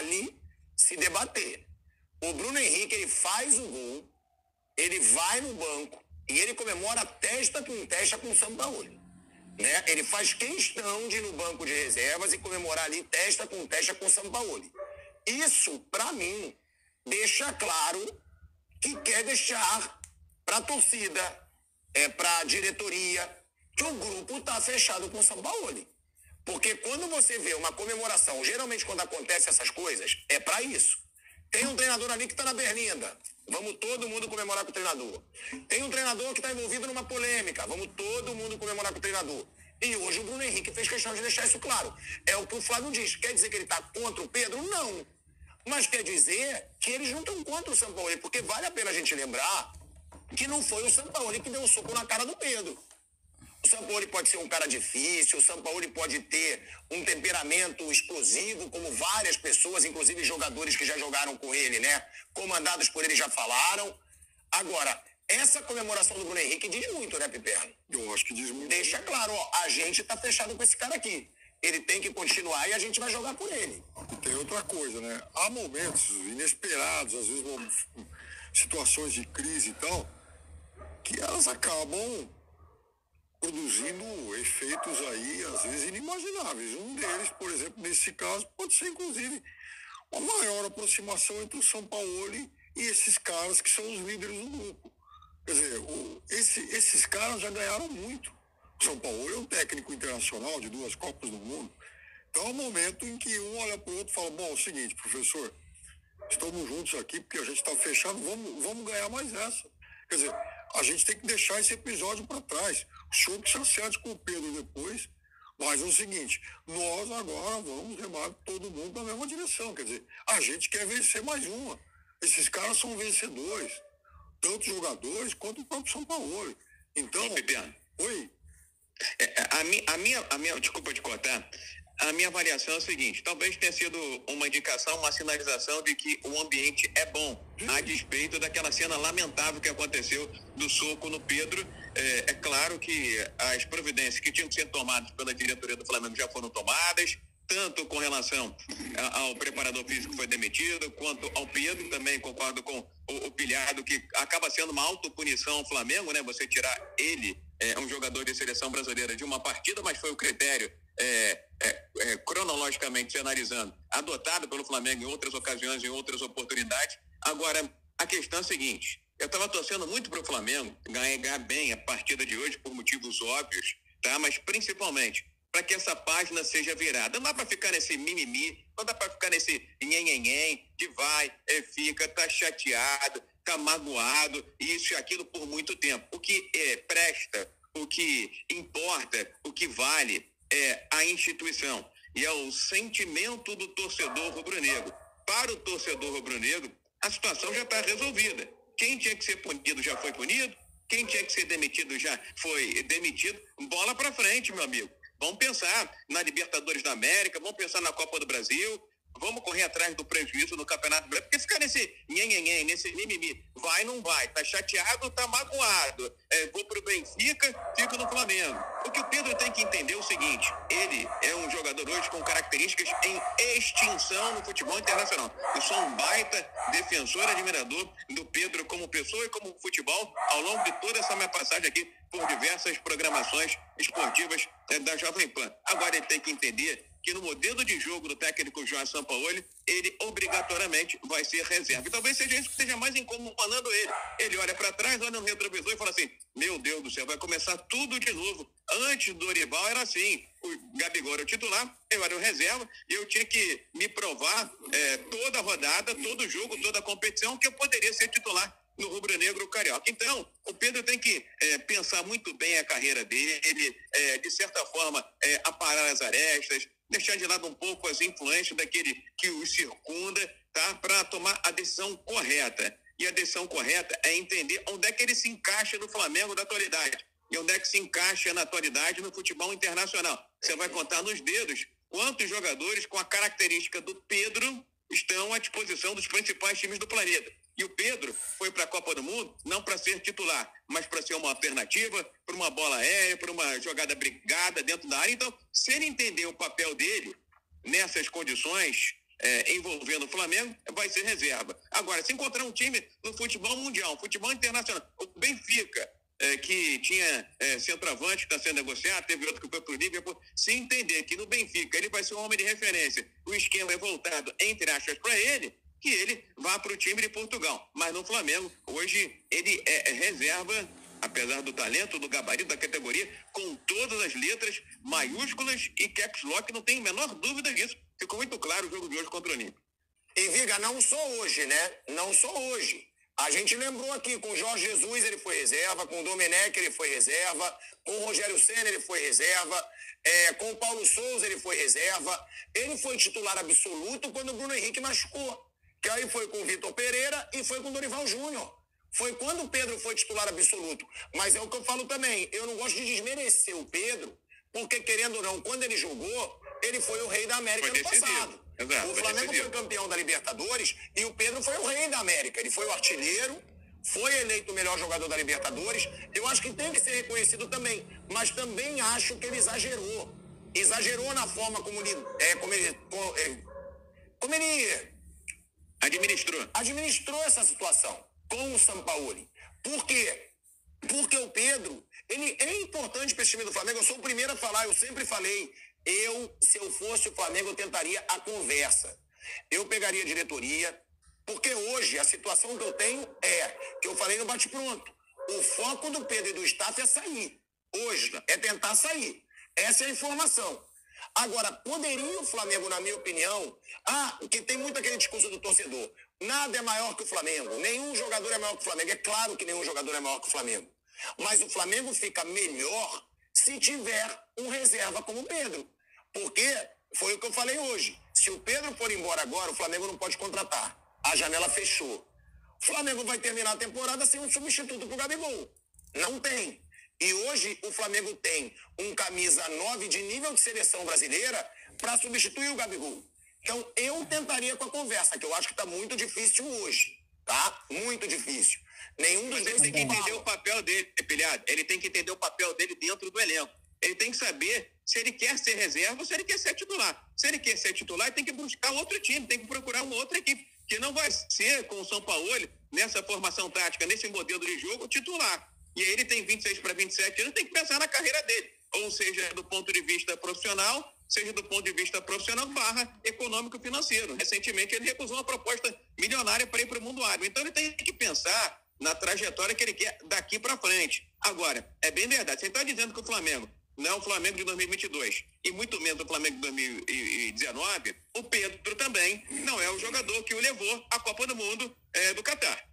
vale se debater. O Bruno Henrique, ele faz o gol, ele vai no banco e ele comemora testa com o Sampaoli, né? Ele faz questão de ir no banco de reservas e comemorar ali testa com o Sampaoli. Isso, para mim, deixa claro que quer deixar para a torcida, para a diretoria, que o grupo está fechado com o Sampaoli. Porque quando você vê uma comemoração, geralmente quando acontece essas coisas, é para isso. Tem um treinador ali que está na berlinda, vamos todo mundo comemorar com o treinador. Tem um treinador que está envolvido numa polêmica, vamos todo mundo comemorar com o treinador. E hoje o Bruno Henrique fez questão de deixar isso claro. É o que o Flávio diz. Quer dizer que ele está contra o Pedro? Não. Mas quer dizer que eles não estão contra o Sampaoli, porque vale a pena a gente lembrar que não foi o Sampaoli que deu um soco na cara do Pedro. O Sampaoli pode ser um cara difícil, o Sampaoli pode ter um temperamento explosivo, como várias pessoas, inclusive jogadores que já jogaram com ele, né? Comandados por ele já falaram. Agora, essa comemoração do Bruno Henrique diz muito, né, Piperno? Eu acho que diz muito. Deixa claro, ó, a gente tá fechado com esse cara aqui. Ele tem que continuar e a gente vai jogar por ele. E tem outra coisa, né? Há momentos inesperados, às vezes situações de crise e tal, que elas acabam produzindo efeitos aí, às vezes, inimagináveis. Um deles, por exemplo, nesse caso, pode ser, inclusive, uma maior aproximação entre o Sampaoli e esses caras que são os líderes do grupo. Quer dizer, esses caras já ganharam muito. O Sampaoli é um técnico internacional de 2 Copas do Mundo. Então é um momento em que um olha para o outro e fala, bom, é o seguinte, professor, estamos juntos aqui porque a gente está fechado, vamos ganhar mais essa. Quer dizer, a gente tem que deixar esse episódio para trás. O senhor que se acerte com o Pedro depois, mas é o seguinte, nós agora vamos remar todo mundo na mesma direção. Quer dizer, a gente quer vencer mais uma. Esses caras são vencedores, tanto jogadores quanto o próprio Sampaoli. Então, oi? A minha, desculpa te cortar, a minha avaliação é o seguinte, talvez tenha sido uma indicação, uma sinalização de que o ambiente é bom, a despeito daquela cena lamentável que aconteceu do soco no Pedro. É claro que as providências que tinham que ser tomadas pela diretoria do Flamengo já foram tomadas, tanto com relação ao preparador físico que foi demitido, quanto ao Pedro. Também concordo com o Pilhado, que acaba sendo uma autopunição ao Flamengo, né? Você tirar ele, um jogador de seleção brasileira, de uma partida, mas foi o critério cronologicamente, se analisando, adotado pelo Flamengo em outras ocasiões, em outras oportunidades. Agora, a questão é a seguinte, eu estava torcendo muito para o Flamengo ganhar bem a partida de hoje por motivos óbvios, tá? Mas principalmente para que essa página seja virada. Não dá para ficar nesse mimimi, não dá para ficar nesse nhenhenhen, de vai, fica, tá chateado, tá magoado, isso e aquilo por muito tempo. O que presta, o que importa, o que vale é a instituição e é o sentimento do torcedor rubro-negro. Para o torcedor rubro-negro, a situação já está resolvida. Quem tinha que ser punido já foi punido, quem tinha que ser demitido já foi demitido. Bola para frente, meu amigo. Vamos pensar na Libertadores da América, vamos pensar na Copa do Brasil, vamos correr atrás do prejuízo no Campeonato Brasileiro, porque ficar nesse nhenhenhen, nesse mimimi, vai, não vai, tá chateado, tá magoado, vou pro Benfica, fico no Flamengo. O que o Pedro tem que entender é o seguinte, ele é um jogador hoje com características em extinção no futebol internacional. Eu sou um baita defensor, admirador do Pedro como pessoa e como futebol ao longo de toda essa minha passagem aqui por diversas programações esportivas da Jovem Pan. Agora ele tem que entender que no modelo de jogo do técnico João Sampaoli, ele obrigatoriamente vai ser reserva. E talvez seja isso que esteja mais incomodando ele. Ele olha para trás, olha no retrovisor e fala assim, meu Deus do céu, vai começar tudo de novo. Antes do Dorival era assim, o Gabigol era o titular, eu era o reserva, e eu tinha que me provar toda a rodada, todo jogo, toda a competição, que eu poderia ser titular no rubro-negro carioca. Então, o Pedro tem que pensar muito bem a carreira dele, de certa forma, aparar as arestas, deixar de lado um pouco as influências daquele que o circunda, tá? Para tomar a decisão correta. E a decisão correta é entender onde é que ele se encaixa no Flamengo da atualidade e onde é que se encaixa na atualidade no futebol internacional. Você vai contar nos dedos quantos jogadores com a característica do Pedro estão à disposição dos principais times do planeta. E o Pedro foi para a Copa do Mundo não para ser titular, mas para ser uma alternativa, para uma bola aérea, para uma jogada brigada dentro da área. Então, se ele entender o papel dele nessas condições, envolvendo o Flamengo, vai ser reserva. Agora, se encontrar um time no futebol mundial, futebol internacional, o Benfica, que tinha centroavante que está sendo negociado, teve outro que foi para o Liverpool, se entender que no Benfica ele vai ser um homem de referência, o esquema é voltado, entre aspas, para ele, que ele vá para o time de Portugal. Mas no Flamengo, hoje, ele é reserva, apesar do talento, do gabarito, da categoria, com todas as letras maiúsculas e caps lock, não tem a menor dúvida disso. Ficou muito claro o jogo de hoje contra o Olímpia. E Viga, não só hoje, né? Não só hoje. A gente lembrou aqui, com o Jorge Jesus ele foi reserva, com o Domenech ele foi reserva, com o Rogério Senna ele foi reserva, com o Paulo Souza ele foi reserva. Ele foi titular absoluto quando o Bruno Henrique machucou. Que aí foi com o Vitor Pereira e foi com o Dorival Júnior. Foi quando o Pedro foi titular absoluto. Mas é o que eu falo também, eu não gosto de desmerecer o Pedro, porque querendo ou não, quando ele jogou, ele foi o rei da América no passado. Exato, o Flamengo foi campeão da Libertadores e o Pedro foi o rei da América. Ele foi o artilheiro, foi eleito o melhor jogador da Libertadores. Eu acho que tem que ser reconhecido também, mas também acho que ele exagerou. Exagerou na forma como ele administrou essa situação com o Sampaoli. Por quê? Porque o Pedro, ele é importante para esse time do Flamengo. Eu sou o primeiro a falar, eu sempre falei, se eu fosse o Flamengo, eu tentaria a conversa. Eu pegaria a diretoria, porque hoje a situação que eu tenho que eu falei no bate-pronto. O foco do Pedro e do staff é sair. Hoje é tentar sair. Essa é a informação. Agora, poderia o Flamengo, na minha opinião, que tem muito aquele discurso do torcedor, nada é maior que o Flamengo, nenhum jogador é maior que o Flamengo. É claro que nenhum jogador é maior que o Flamengo. Mas o Flamengo fica melhor se tiver um reserva como o Pedro. Porque foi o que eu falei hoje. Se o Pedro for embora agora, o Flamengo não pode contratar. A janela fechou. O Flamengo vai terminar a temporada sem um substituto pro Gabigol. Não tem. E hoje o Flamengo tem um camisa 9 de nível de seleção brasileira para substituir o Gabigol. Então eu tentaria com a conversa, que eu acho que está muito difícil hoje. Tá? Muito difícil. Nenhum dos dois tem que entender o papel dele, Pilhado. Ele tem que entender o papel dele dentro do elenco. Ele tem que saber se ele quer ser reserva ou se ele quer ser titular. Se ele quer ser titular, ele tem que buscar outro time, tem que procurar uma outra equipe, que não vai ser com o Sampaoli, nessa formação tática, nesse modelo de jogo, titular. E aí ele tem 26 para 27 anos, tem que pensar na carreira dele. Ou seja, do ponto de vista profissional, seja do ponto de vista profissional / econômico-financeiro. Recentemente ele recusou uma proposta milionária para ir para o mundo árabe. Então ele tem que pensar na trajetória que ele quer daqui para frente. Agora, é bem verdade, você está dizendo que o Flamengo não é o Flamengo de 2022 e muito menos o Flamengo de 2019, o Pedro também não é o jogador que o levou à Copa do Mundo do Catar.